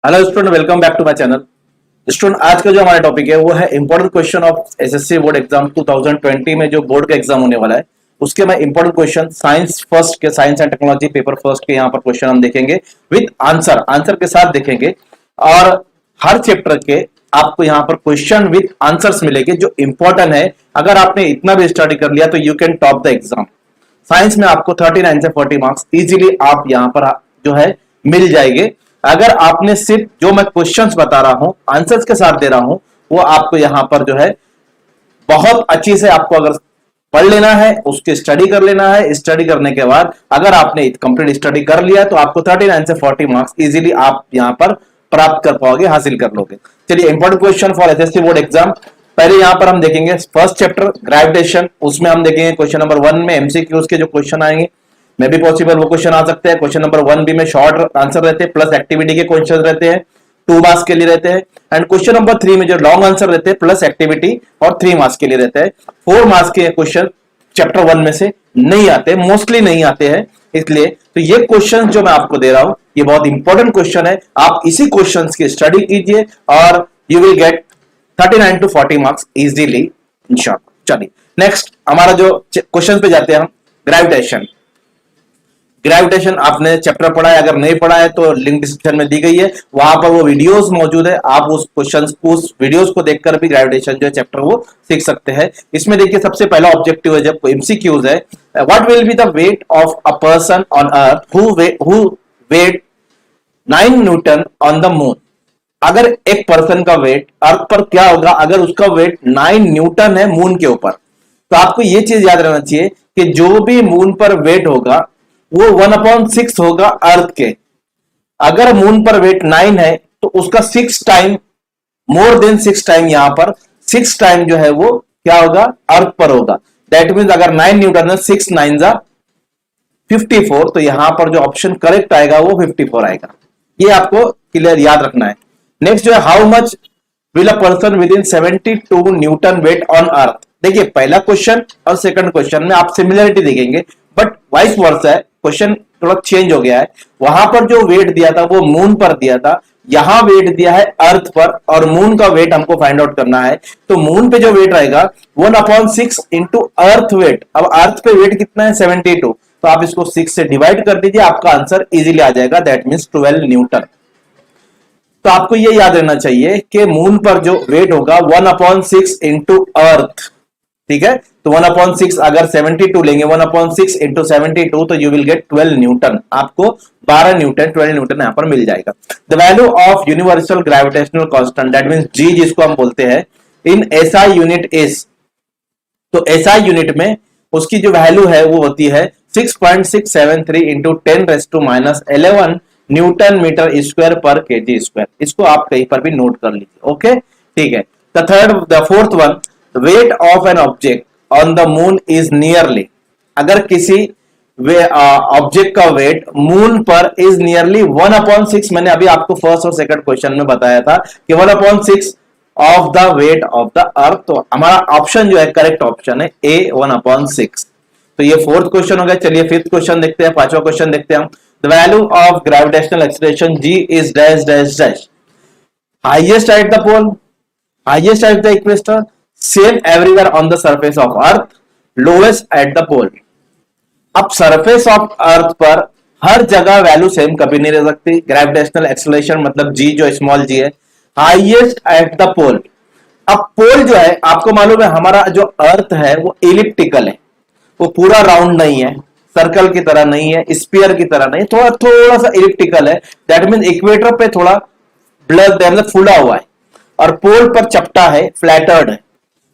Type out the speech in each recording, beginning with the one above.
Hello student, welcome back to my channel. Student, आज का जो हमारा टॉपिक है वो है important question of SSC board exam 2020 में जो बोर्ड का एग्जाम होने वाला है उसके में इंपॉर्टेंट क्वेश्चन साइंस फर्स्ट के, science and technology paper first के यहाँ पर क्वेश्चन हम देखेंगे विद आंसर, आंसर के साथ देखेंगे। और हर चैप्टर के आपको यहाँ पर क्वेश्चन विद आंसर्स मिलेंगे जो इंपॉर्टेंट है। अगर आपने इतना भी स्टडी कर लिया तो you can top the exam. Science में आपको 39 से 40 मार्क्स इजीली आप यहां पर जो है मिल जाएंगे। अगर आपने सिर्फ जो मैं क्वेश्चंस बता रहा हूं आंसर्स के साथ दे रहा हूं वो आपको यहां पर जो है बहुत अच्छी से आपको अगर पढ़ लेना है, उसकी स्टडी कर लेना है। स्टडी करने के बाद अगर आपने कंप्लीट स्टडी कर लिया तो आपको 39 से 40 मार्क्स इजीली आप यहां पर प्राप्त कर पाओगे, हासिल कर लोगे। चलिए, important question for SSC board exam. पहले यहां पर हम देखेंगे फर्स्ट चैप्टर ग्रेविटेशन, उसमें हम देखेंगे क्वेश्चन नंबर 1 में एमसीक्यूज के जो क्वेश्चन आएंगे, मे भी पॉसिबल वो क्वेश्चन आ सकते हैं। क्वेश्चन नंबर 1 बी में शॉर्ट आंसर रहते हैं प्लस एक्टिविटी के क्वेश्चन रहते हैं, 2 मार्क्स के लिए रहते हैं। एंड क्वेश्चन नंबर 3 में जो लॉन्ग आंसर रहते हैं प्लस एक्टिविटी और 3 मार्क्स के लिए रहते हैं। 4 मार्क्स के क्वेश्चन चैप्टर 1 में से नहीं आते, मोस्टली नहीं आते हैं। इसलिए तो ये क्वेश्चन जो मैं आपको दे रहा हूं ये बहुत इंपॉर्टेंट क्वेश्चन है। आप इसी क्वेश्चन की स्टडी कीजिए और you will get 39 to 40 marks easily इंशाल्लाह। चलिए नेक्स्ट हमारा जो क्वेश्चन पे जाते हैं हम। ग्रेविटेशन, ग्रेविटेशन आपने चैप्टर पढ़ा है, अगर नहीं पढ़ा है तो लिंक डिस्क्रिप्शन में दी गई है, वहां पर वो वीडियोस मौजूद है। आप उस क्वेश्चंस को, उस वीडियोस को देखकर भी ग्रेविटेशन जो है चैप्टर वो सीख सकते हैं। इसमें देखिए सबसे पहला ऑब्जेक्टिव है, जब एमसीक्यूज है, what will be the weight of a person on earth who weigh 9 newton on the moon. अगर एक पर्सन का वेट अर्थ पर क्या होगा अगर उसका वेट 9 न्यूटन है मून के ऊपर, तो आपको यह चीज याद रहना चाहिए कि जो भी मून पर वेट होगा वो 1/6 होगा अर्थ के। अगर मून पर वेट 9 है तो उसका 6 टाइम, मोर देन 6 टाइम, यहां पर 6 टाइम जो है वो क्या होगा अर्थ पर होगा। दैट मीन अगर 9 न्यूटन है, 6 9 जा 54, तो यहां पर जो ऑप्शन करेक्ट आएगा वो 54 आएगा। ये आपको क्लियर याद रखना है। नेक्स्ट जो है, how much will a person with in 72 Newton wait on earth. देखिए पहला क्वेश्चन और सेकंड क्वेश्चन में आप सिमिलरिटी देखेंगे, बट वाइस वर्सा है, क्वेश्चन थोड़ा चेंज हो गया है। वहां पर जो वेट दिया था वो मून पर दिया था, यहां वेट दिया है अर्थ पर, और मून का वेट हमको फाइंड आउट करना है। तो मून पे जो वेट रहेगा 1/6 इंटू अर्थ वेट। अब अर्थ पे वेट कितना है 72, तो आप इसको 6 से डिवाइड कर दीजिए, आपका आंसर इजीली आ जाएगा, दैट मींस 12 न्यूटन। तो आपको यह याद रहना चाहिए कि मून पर जो वेट होगा 1/6 इंटू अर्थ, ठीक है। तो 1/6 अगर 72 लेंगे, 1/6 इंटू 72, तो यू विल गेट 12 न्यूटन। आपको 12 न्यूटन, 12 न्यूटन यहां पर मिल जाएगा। The value of universal gravitational constant, that means G जिसको हम बोलते हैं, इन एसआई यूनिट इज। तो एसआई यूनिट में उसकी जो वैल्यू है वो होती है 6.673 इंटू 10⁻11 न्यूटन मीटर स्क्वायर पर केजी स्क्वायर। इसको आप कहीं पर भी नोट कर लीजिए, ओके, ठीक है। The fourth one, wait of an object on the moon is nearly. अगर किसी ऑब्जेक्ट का वेट मून पर इज नियरली 1/6, मैंने अभी आपको फर्स्ट और सेकंड क्वेश्चन में बताया था कि 1/6 of the weight of the अर्थ। तो हमारा ऑप्शन जो है करेक्ट ऑप्शन है ए, 1/6। तो ये फोर्थ क्वेश्चन हो गया। चलिए फिफ्थ क्वेश्चन देखते हैं, पांचवा क्वेश्चन देखते हैं हम। The value of gravitational acceleration G is dash dash dash, highest at the pole, highest at the equator, same everywhere on the surface of earth, lowest at the pole. अब surface of अर्थ पर हर जगह value same कभी नहीं रह सकती। Gravitational acceleration मतलब जी जो small जी है, हाईएस्ट एट द पोल। अब पोल जो है आपको मालूम है हमारा जो अर्थ है वो इलिप्टिकल है, वो पूरा राउंड नहीं है, सर्कल की तरह नहीं है, स्फीयर की तरह नहीं, थोड़ा थोड़ा सा इलिप्टिकल है। दैट मीन इक्वेटर पे थोड़ा ब्लड फूला हुआ है और पोल पर चपटा है, फ्लैटर्ड है।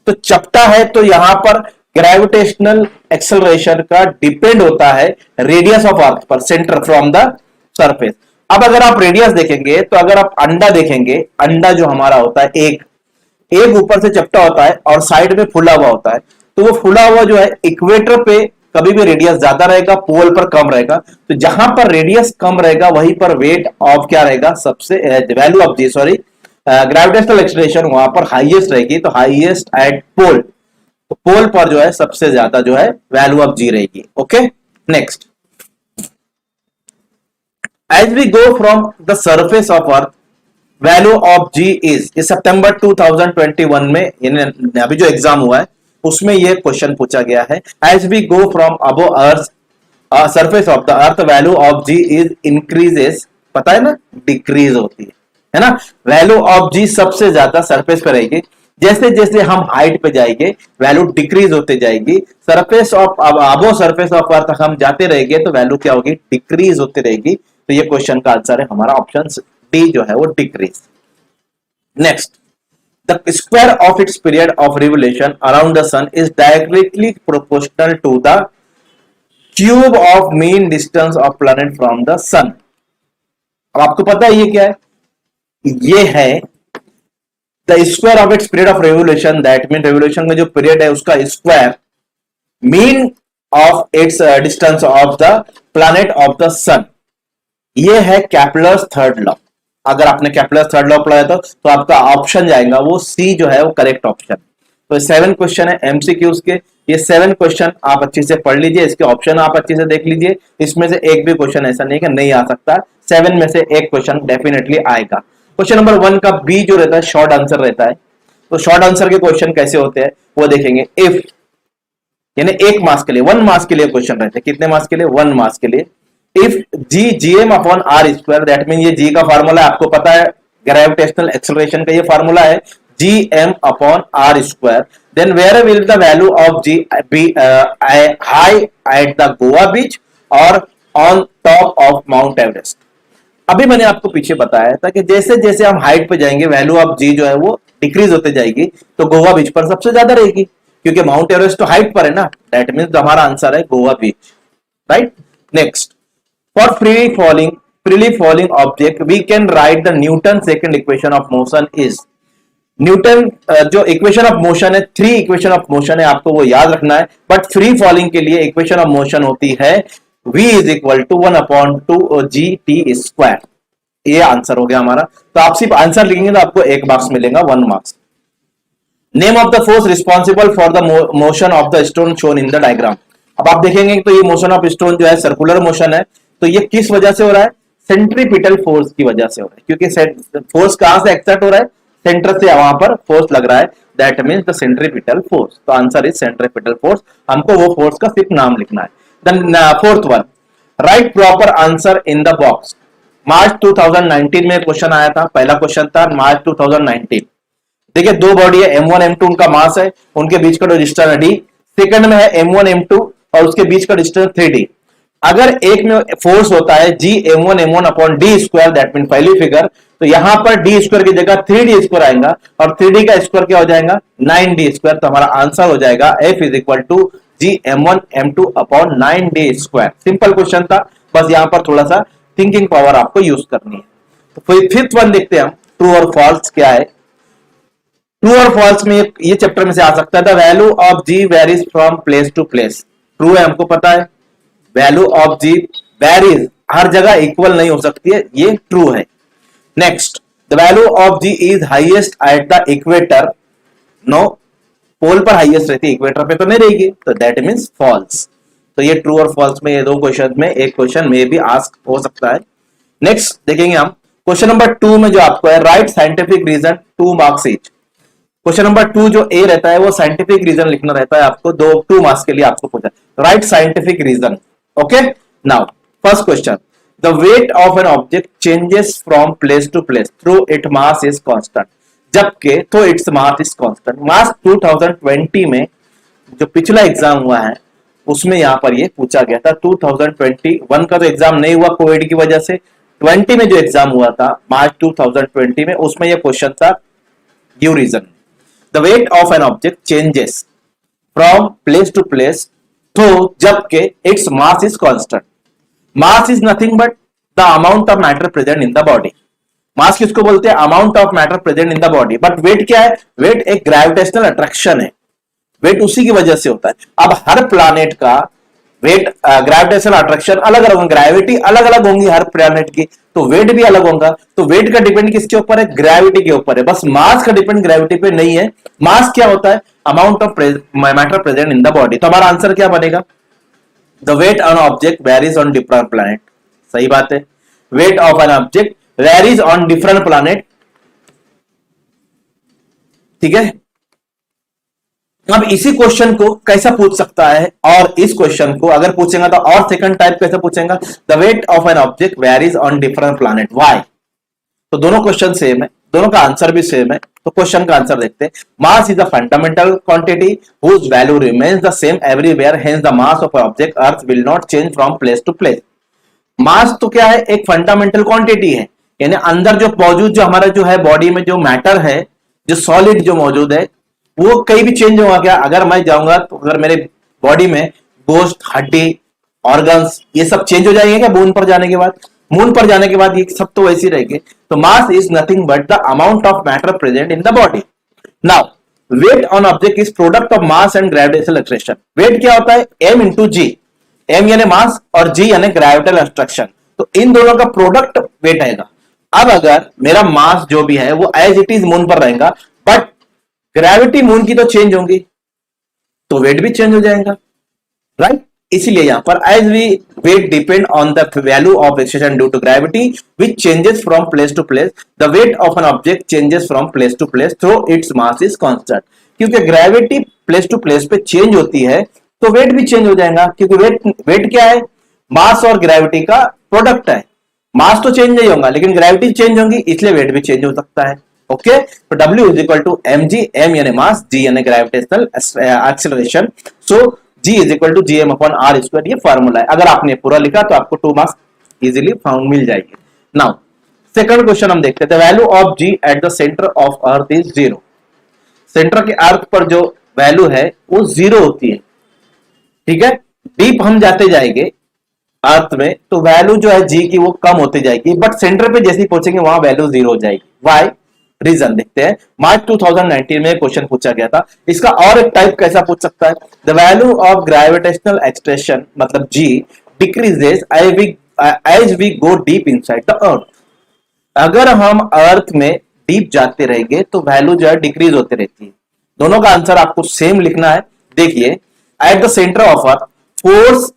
तो चपटा है तो यहां पर ग्रेविटेशनल एक्सेलरेशन का डिपेंड होता है रेडियस ऑफ अर्थ पर, सेंटर फ्रॉम द सरफेस। अब अगर आप रेडियस देखेंगे तो अगर आप अंडा देखेंगे, अंडा जो हमारा होता है एक एक ऊपर से चपटा होता है और साइड में फुला हुआ होता है, तो वो फुला हुआ जो है इक्वेटर पे कभी भी रेडियस ज्यादा रहेगा, पोल पर कम रहेगा। तो जहां पर रेडियस कम रहेगा वहीं पर वेट ऑफ क्या रहेगा, सबसे value of G, sorry, gravitational acceleration वहां पर हाईएस्ट रहेगी। तो हाईएस्ट एट पोल, तो पोल पर जो है सबसे ज्यादा जो है वैल्यू ऑफ जी रहेगी, okay. Next, as we go from the surface of earth value of ji is, ये सितंबर 2021 में यानी अभी जो एग्जाम हुआ है उसमें ये क्वेश्चन पूछा गया है। As we go from above earth surface of the earth value of ji is increases, पता है ना, डिक्रीज होती है ना। वैल्यू ऑफ जी सबसे ज्यादा सरफेस पे रहेगी, जैसे जैसे हम हाइट पे जाएंगे वैल्यू डिक्रीज होते जाएगी। Surface of above surface of अर्थ हम जाते रहेंगे तो वैल्यू क्या होगी, डिक्रीज होती रहेगी। तो ये क्वेश्चन का आंसर है हमारा ऑप्शन डी जो है वो decrease. Next, the square of its period of revolution around the sun is directly proportional to the cube of mean distance of planet from the sun. अब आपको पता है ये क्या है, ये है the square of its period of revolution, that mean revolution में जो पीरियड है उसका square mean of its distance of the planet of the sun. ये है कैप्लर्स थर्ड लॉ। अगर आपने कैप्लर्स थर्ड लॉ पढ़ा तो आपका ऑप्शन जाएगा वो सी जो है वो करेक्ट ऑप्शन। तो 7 क्वेश्चन है एमसीक्यूज के, ये 7 क्वेश्चन आप अच्छे से पढ़ लीजिए, इसके ऑप्शन आप अच्छे से देख लीजिए। इसमें से एक भी क्वेश्चन ऐसा नहीं कि नहीं आ सकता, 7 में से एक क्वेश्चन डेफिनेटली आएगा। क्वेश्चन नंबर 1 का बी जो रहता है शॉर्ट आंसर रहता है। तो शॉर्ट आंसर के क्वेश्चन कैसे होते हैं वो देखेंगे। इफ यानी एक मास के लिए, 1 मास के लिए क्वेश्चन रहते हैं। कितने मास के लिए, 1 मास के लिए। If G GM upon R square, that mean ये जी का फार्मूला आपको पता है, ग्रेविटेशनल एक्सेलरेशन का ये फार्मूला है gm upon R square, then where will the value of G be high at the Goa beach और on top of Mount Everest. अभी मैंने आपको पीछे बताया था कि जैसे जैसे हम हाइट पे जाएंगे वैल्यू ऑफ जी जो है वो डिक्रीज होते जाएगी, तो गोवा बीच पर सबसे ज्यादा रहेगी क्योंकि माउंट एवरेस्ट तो हाइट पर है ना। दैट मीन्स हमारा आंसर है Goa beach, right. Next, for freely falling object we can write the Newton second equation of motion is, Newton जो इक्वेशन ऑफ मोशन है, 3 इक्वेशन ऑफ मोशन है, आपको वो याद रखना है। बट फ्री फॉलिंग के लिए इक्वेशन ऑफ मोशन होती है v is equal to 1/2 gt²। ये आंसर हो गया हमारा। तो आप सिर्फ आंसर लिखेंगे तो आपको 1 मार्क्स मिलेगा, 1 marks. Name of the force responsible for the motion of the stone shown in the diagram. अब आप देखेंगे तो ये मोशन ऑफ स्टोन जो है सर्कुलर मोशन है, तो ये किस वजह से हो रहा है, सेंट्रीपिटल फोर्स की वजह से हो रहा है, क्योंकि फोर्स कहां से एक्सर्ट हो रहा है, सेंटर से वहां पर फोर्स लग रहा है, that means the centripetal force. तो आंसर इज सेंट्रीपिटल फोर्स। हमको वो फोर्स का सिर्फ नाम लिखना है। Then fourth one, right proper answer in the box. March 2019 में क्वेश्चन आया था, पहला क्वेश्चन था मार्च 2019। देखिए 2 बॉडी है, M1 M2 उनका मास है, उनके बीच का जो डिस्टेंस है d, सेकंड में है M1 M2 और उसके बीच का डिस्टेंस 3d। अगर एक में फोर्स होता है g m1 m1 upon D square, that mean पहली फिगर, तो यहां पर डी स्क्वायर की जगह 3d स्क्वायर आएगा और 3d का स्क्वायर क्या हो जाएगा, 9d स्क्वायर। तो हमारा आंसर हो जाएगा f is equal to g m1 m2 upon 9d square. Simple question था, बस यहां पर थोड़ा सा थिंकिंग पावर आपको यूज करनी है। तो फिर फिफ्थ वन देखते हैं हम, ट्रू और फॉल्स क्या है। ट्रू और फॉल्स में ये चैप्टर में से आ सकता है, the value of g varies from place to place. True है, हमको पता है, वैल्यू ऑफ जी वेरीज, हर जगह इक्वल नहीं हो सकती है, ये ट्रू है। Next, the value of ji is highest at the equator. No, pole पर हाईएस्ट रहती है, इक्वेटर पे तो नहीं रहेगी, तो दैट मींस फॉल्स। तो ये ट्रू और फॉल्स में, ये 2 क्वेश्चन में एक क्वेश्चन में भी आस्क हो सकता है। नेक्स्ट देखेंगे हम क्वेश्चन नंबर 2 में जो आपको है, write scientific reason 2 marks each. Question number 2 जो ए रहता है वो साइंटिफिक रीजन लिखना रहता है आपको, 2 मार्क्स के लिए आपको पूछा, write scientific reason. Okay, now first question, the weight of an object changes from place to place through it mass is constant, जबकि तो इट्स मास इज कांस्टेंट। मार्च 2020 में जो पिछला एग्जाम हुआ है उसमें यहां पर ये पूछा गया था। 2021 का तो एग्जाम नहीं हुआ कोविड की वजह से, 20 में जो एग्जाम हुआ था मार्च 2020 में, उसमें ये क्वेश्चन था, give reason. The weight of an object changes from place to place तो जबकि its mass is constant. Mass is nothing but the amount of matter present in the body. Mass किसको बोलते हैं, amount of matter present in the body. But weight क्या है, wait एक gravitational attraction है, wait उसी की वजह से होता है। अब हर प्लैनेट का वेट, ग्रेविटेशनल अट्रैक्शन अलग अलग होंगे, ग्रेविटी अलग अलग होंगी हर प्लैनेट की, तो वेट भी अलग होगा। तो वेट का डिपेंड किसके ऊपर है, ग्रेविटी के ऊपर है। बस मास का डिपेंड ग्रेविटी पे नहीं है। मास क्या होता है, amount of matter present in the body. तो हमारा आंसर क्या बनेगा, the weight on object varies on different planet. सही बात है, weight of an object varies on different planet ठीक है। अब इसी क्वेश्चन को कैसा पूछ सकता है, और इस क्वेश्चन को अगर पूछेगा तो और सेकंड टाइप कैसे पूछेगा, the weight of an object varies on different planet, why. तो दोनों क्वेश्चन सेम है, दोनों का आंसर भी सेम है। तो क्वेश्चन का आंसर देखते हैं। Mass is a fundamental quantity whose value remains the same everywhere, hence the mass of object earth will not change from place to place. Mass तो क्या है, एक फंडामेंटल क्वांटिटी है, यानी अंदर जो मौजूद जो हमारा जो है बॉडी में जो मैटर है, जो सॉलिड जो मौजूद है, वो कहीं भी चेंज होगा क्या। अगर मैं जाऊंगा तो अगर मेरे बॉडी में गोश्त, हड्डी, ऑर्गन्स ये सब चेंज हो जाएंगे क्या मून पर जाने के बाद। मून पर जाने के बाद ये सब तो वैसे ही रहेंगे। तो mass is nothing but the amount of matter present in the body. Now weight on object is product of mass and gravitational attraction. Weight क्या होता है, m इंटू जी, m यानी मास और g यानी ग्रेविटेशनल अट्रैक्शन, तो इन दोनों का प्रोडक्ट वेट आएगा। अब अगर मेरा मास जो भी है वो एज इट इज मून पर रहेगा, बट ग्रेविटी मून की तो चेंज होंगी, तो वेट भी चेंज हो जाएगा, राइट। इसीलिए यहां पर as we weight depend on the value of acceleration due to gravity which changes from place to place, the weight of an object changes from place to place though its mass is constant. क्योंकि gravity place to place पे change होती है तो wait भी change हो जाएगा, क्योंकि wait क्या है, मास और ग्रेविटी का प्रोडक्ट है। मास तो चेंज नहीं होगा लेकिन ग्रेविटी चेंज होगी, इसलिए वेट भी चेंज हो सकता है। ओके, तो W is equal to M G, M यानी मास, जी यानी gravitational acceleration, so G is equal to G M upon R square, ये फॉर्मूला है। अगर आपने पूरा लिखा तो आपको 2 मार्क्स इजीली फाउंड मिल जाएगी। नाउ सेकंड क्वेश्चन हम देखते हैं, value of G eight the centre of earth is 0। Centre के अर्थ पर जो वैल्यू है वो 0 होती है, ठीक है। डीप हम जाते जाएंगे अर्थ में तो वैल्यू जो है G की वो कम होती जाएगी, बट सेंटर पे जैसे ही पहुंचेंगे वहां वैल्यू 0 हो जाएगी। व्हाई, रीजन देखते हैं। मार्च 2019 में क्वेश्चन पूछा गया था। इसका और एक टाइप कैसा पूछ सकता है, the value of gravitational extraction मतलब G decreases as we go deep inside the earth. अगर हम अर्थ में डीप जाते रहेंगे तो वैल्यू जो है डिक्रीज होती रहती है। दोनों का आंसर आपको सेम लिखना है। देखिए, at the centre of earth force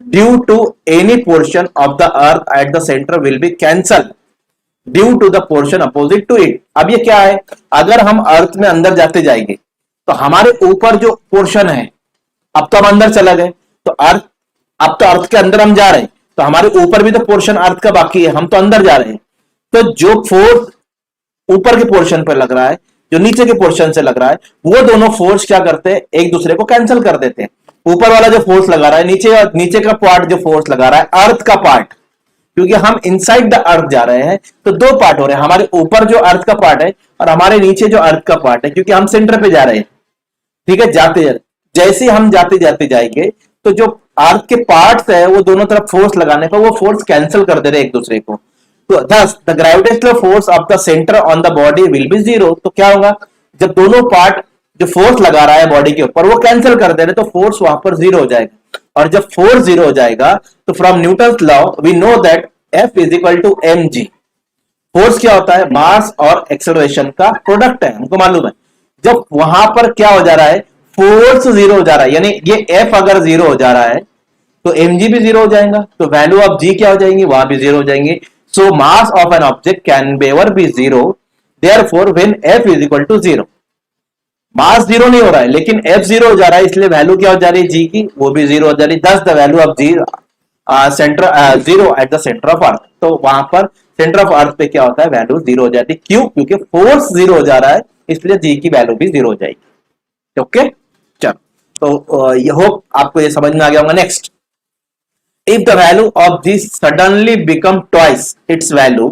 due to any portion of the earth at the centre will be cancel due to the portion opposite to it. अब ये क्या है, अगर हम अर्थ में अंदर जाते जाएंगे तो हमारे ऊपर जो पोर्शन है, अब तो हम अंदर चला गए तो अर्थ, अब तो अर्थ के अंदर हम जा रहे हैं तो हमारे ऊपर भी तो पोर्शन अर्थ का बाकी है, हम तो अंदर जा रहे हैं। तो जो फोर्स ऊपर के पोर्शन पर लग रहा है, जो नीचे के पोर्शन से लग रहा है, वो दोनों फोर्स क्या करते हैं, एक दूसरे को कैंसिल कर देते हैं। ऊपर वाला जो फोर्स लगा रहा है, नीचे का पार्ट जो फोर्स लगा रहा है अर्थ का पार्ट, क्योंकि हम इनसाइड द अर्थ जा रहे हैं तो दो पार्ट हो रहे हैं, हमारे ऊपर जो अर्थ का पार्ट है और हमारे नीचे जो अर्थ का पार्ट है, क्योंकि हम सेंटर पे जा रहे हैं, ठीक है। जाते जाते जैसे हम जाते जाते जाएंगे तो जो अर्थ के पार्ट्स है वो दोनों तरफ फोर्स लगाने पर वो फोर्स कैंसिल कर दे रहे एक दूसरे को। तो thus the gravitational force of the center on the body will be 0। तो क्या होगा, जब दोनों पार्ट जो फोर्स लगा रहा है बॉडी के ऊपर वो कैंसिल कर दे रहे तो फोर्स वहां पर 0 हो जाएगा। और जब फोर्स 0 हो जाएगा तो from Newton's law we know that F is equal to M G. Force क्या होता है, मास और एक्सेलरेशन का प्रोडक्ट है, हमको मालूम है। जब वहां पर क्या हो जा रहा है, फोर्स 0 हो जा रहा है, यानी ये F अगर 0 हो जा रहा है तो mg भी 0 हो जाएगा, तो वैल्यू ऑफ g क्या हो जाएंगी, वहां भी 0 हो जाएंगी। So mass of an object can never be 0. Therefore, when f is equal to 0, मास 0 नहीं हो रहा है लेकिन f 0 हो जा रहा है, इसलिए वैल्यू क्या हो जा रही है g की, वो भी 0 हो जा रही है। Thus the value of g centre 0 at the center of earth। तो वहां पर सेंटर ऑफ अर्थ पे क्या होता है, वैल्यू 0 हो जाती है। क्यों, क्योंकि फोर्स 0 हो जा रहा है, इसलिए g की वैल्यू भी 0 हो जाएगी। ओके, चलो, तो ये होप आपको ये समझ में आ गया होगा। Next, if the value of this suddenly become twice its value,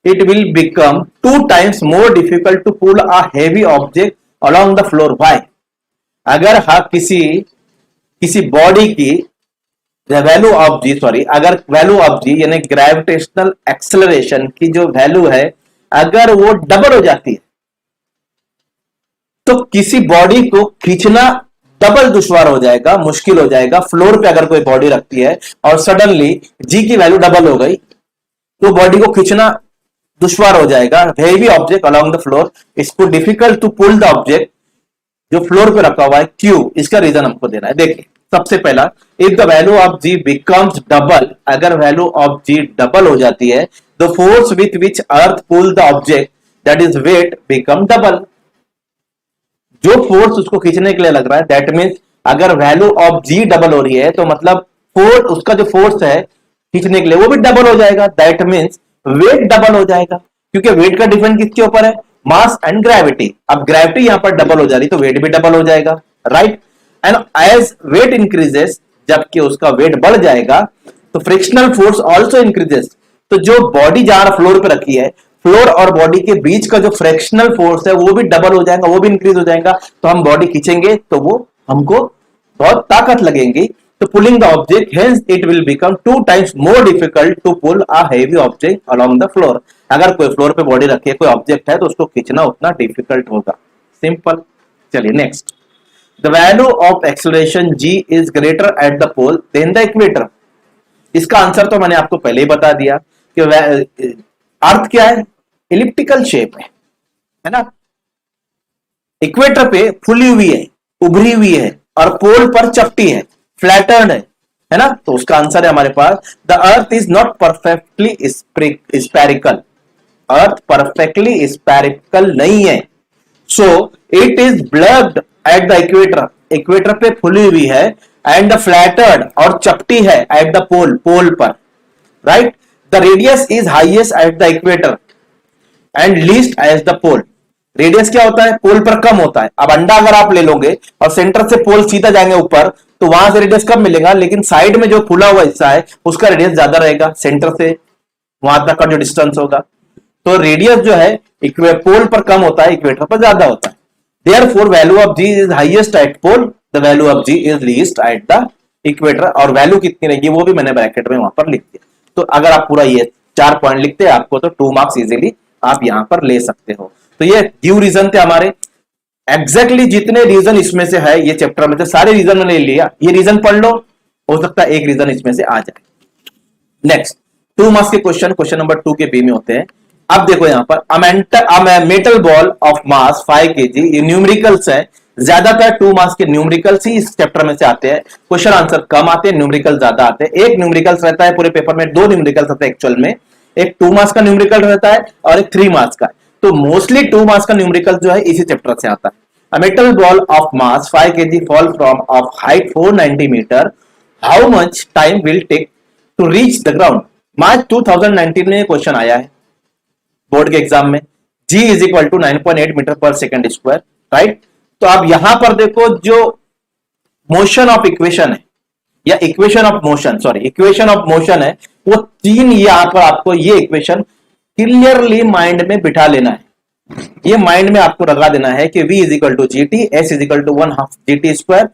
it will become 2 times more difficult to pull a heavy object along the floor। Why? अगर किसी बॉडी की वैल्यू ऑफ जी, अगर वैल्यू ऑफ जी यानी gravitational acceleration की जो value है अगर वो डबल हो जाती है तो किसी बॉडी को खींचना डबल दुश्वार हो जाएगा, मुश्किल हो जाएगा। फ्लोर पे अगर कोई बॉडी रखती है और सडनली जी की वैल्यू डबल हो गई तो बॉडी को खींचना दुश्वार हो जाएगा। Heavy object along the floor, इसको difficult to pull the object जो फ्लोर पे रखा हुआ है। क्यों, इसका रीजन हमको देना है। देखिए, सबसे पहला, if the value of G becomes double, अगर वैल्यू ऑफ जी डबल हो जाती है the force with which earth pull the object that is weight become double. जो फोर्स उसको खींचने के लिए लग रहा है, दैट मीन्स अगर वैल्यू ऑफ जी डबल हो रही है तो मतलब फोर्स, उसका जो फोर्स है खींचने के लिए वो भी डबल हो जाएगा, दैट मीन्स वेट डबल हो जाएगा, क्योंकि वेट का डिफरेंस किसके ऊपर है, मास एंड ग्रेविटी। अब ग्रेविटी यहां पर डबल हो जा रही तो वेट भी डबल हो जाएगा, right. And as weight increases, जबकि उसका वेट बढ़ जाएगा तो फ्रिक्शनल फोर्स ऑल्सो इंक्रीजेस। तो जो बॉडी जहां फ्लोर पे रखी है, फ्लोर और बॉडी के बीच का जो फ्रिक्शनल फोर्स है वो भी डबल हो जाएगा, वो भी इंक्रीज हो जाएगा। तो हम बॉडी खींचेंगे तो वो हमको बहुत ताकत लगेगी, तो pulling the object hence it will become 2 times more difficult to pull a heavy object along the floor. अगर कोई फ्लोर पे बॉडी रखी है, कोई ऑब्जेक्ट है, तो उसको खींचना उतना डिफिकल्ट होगा, सिंपल। चलिए next, the value of acceleration G is greater at the pole than the equator. इसका आंसर तो मैंने आपको पहले ही बता दिया कि अर्थ क्या है, इलिप्टिकल शेप है ना, इक्वेटर पे फुली हुई है, उभरी हुई है, और पोल पर चपटी है, फ्लैटर्ड है ना। तो उसका आंसर है हमारे पास, the earth is not perfectly spherical. Earth perfectly spherical नहीं है, so it is bulged at the equator. Equator पे फुली हुई है, एंड द फ्लैटर्ड और चपटी है एट द पोल, पोल पर, right. The radius is highest at the equator and least as the pole. Radius क्या होता है, पोल पर कम होता है। अब अंडा अगर आप ले लोगे और सेंटर से पोल सीधा जाएंगे ऊपर, तो वहां से रेडियस कम मिलेगा, लेकिन साइड में जो फुला हुआ हिस्सा है उसका रेडियस ज्यादा रहेगा, सेंटर से वहां तक का जो डिस्टेंस होगा। तो रेडियस जो है पोल पर कम होता है, इक्वेटर पर ज्यादा होता है। Therefore value of ji is highest at pole, the value of ji is least at the equator. और वैल्यू कितनी रहेगी वो भी मैंने ब्रैकेट में वहां पर लिख दिया। तो अगर आप पूरा ये 4 पॉइंट लिखते हैं आपको, तो 2 मार्क्स इजीली आप यहां पर ले सकते हो। तो ये ड्यू रीजन थे हमारे, एग्जैक्टली जितने रीजन इसमें से है ये चैप्टर में से सारे रीजन मैंने लिया, ये रीजन पढ़ लो, हो सकता है एक रीजन इसमें से आ जाए। नेक्स्ट 2 मार्क्स के क्वेश्चन, क्वेश्चन नंबर 2 के बी में होते हैं। अब देखो यहां पर metal ball of mass 5 kg, ये न्यूमेरिकल्स है, ज्यादातर 2 मार्क्स के न्यूमेरिकल्स ही इस चैप्टर में से आते हैं। क्वेश्चन आंसर कम आते हैं, न्यूमेरिकल ज्यादा आते हैं। एक न्यूमेरिकल्स रहता है पूरे पेपर में, 2 न्यूमेरिकल्स रहते हैं एक्चुअल में, एक 2 मार्क्स का न्यूमेरिकल रहता है और एक 3 मार्क्स का। तो मोस्टली 2 मार्क्स का न्यूमेरिकल जो है इसी चैप्टर से आता है। A metal ball of mass 5 kg fall from of height 490 metre, how much time will take to reach the ground. March 2019 में क्वेश्चन आया है बोर्ड के एग्जाम में, g is equal to 9.8 metre per second square, right. तो अब यहां पर देखो जो मोशन ऑफ इक्वेशन है, या equation of motion, sorry equation of motion है, वो 3 यहां पर आपको ये इक्वेशन क्लियरली माइंड में बिठा लेना है। ये माइंड में आपको लगा देना है कि v is equal to G T, S is equal to 1/2 GT square,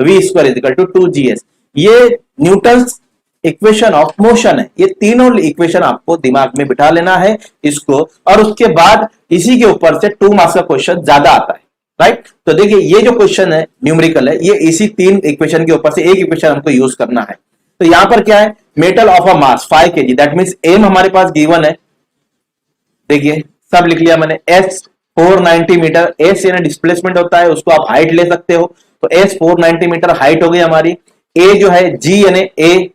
v square is equal to 2GS। ये न्यूटन्स इक्वेशन ऑफ मोशन है। ये तीनों इक्वेशन आपको दिमाग में बिठा लेना है इसको, और उसके बाद इसी के ऊपर से 2 मार्क्स का क्वेश्चन ज्यादा आता है, राइट। तो देखिए ये जो क्वेश्चन है न्यूमेरिकल है, ये इसी 3 इक्वेशन के ऊपर से एक इक्वेशन हमको यूज करना है। तो यहां पर क्या है, metal of a mass 5 kg, that means M हमारे पास गिवन है, देखिए सब लिख लिया मैंने, एस 490 मीटर, एस यानी डिस्प्लेसमेंट होता है, उसको आप हाइट ले सकते हो, तो एस 490 मीटर हाइट हो गई हमारी। ए जो है जी यानी ए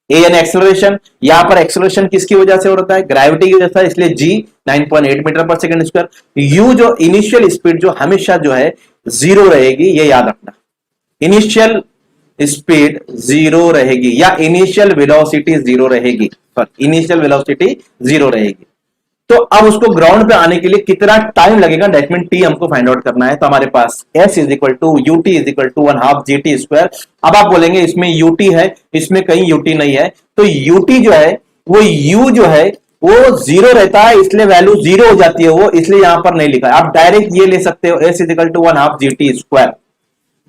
यानी एक्सेलरेशन, यहां पर एक्सेलरेशन किसकी वजह से होता है, ग्रेविटी की वजह से, इसलिए जी 9.8 metre per second square. You जो इनिशियल स्पीड जो हमेशा जो है 0 रहेगी, ये याद रखना, इनिशियल स्पीड 0 रहेगी, या इनिशियल वेलोसिटी 0 रहेगी, इनिशियल वेलोसिटी 0 रहेगी। तो अब उसको ग्राउंड पे आने के लिए कितना टाइम लगेगा, दैट मीन टी हमको फाइंड आउट करना है। तो हमारे पास s is equal to U T is equal to 1/2 GT square. अब आप बोलेंगे इसमें ut है, इसमें कहीं ut नहीं है, तो ut जो है वो u जो है वो 0 रहता है, इसलिए वैल्यू 0 हो जाती है वो, इसलिए यहां पर नहीं लिखा है। आप डायरेक्ट ये ले सकते हो, s is equal to 1/2 GT square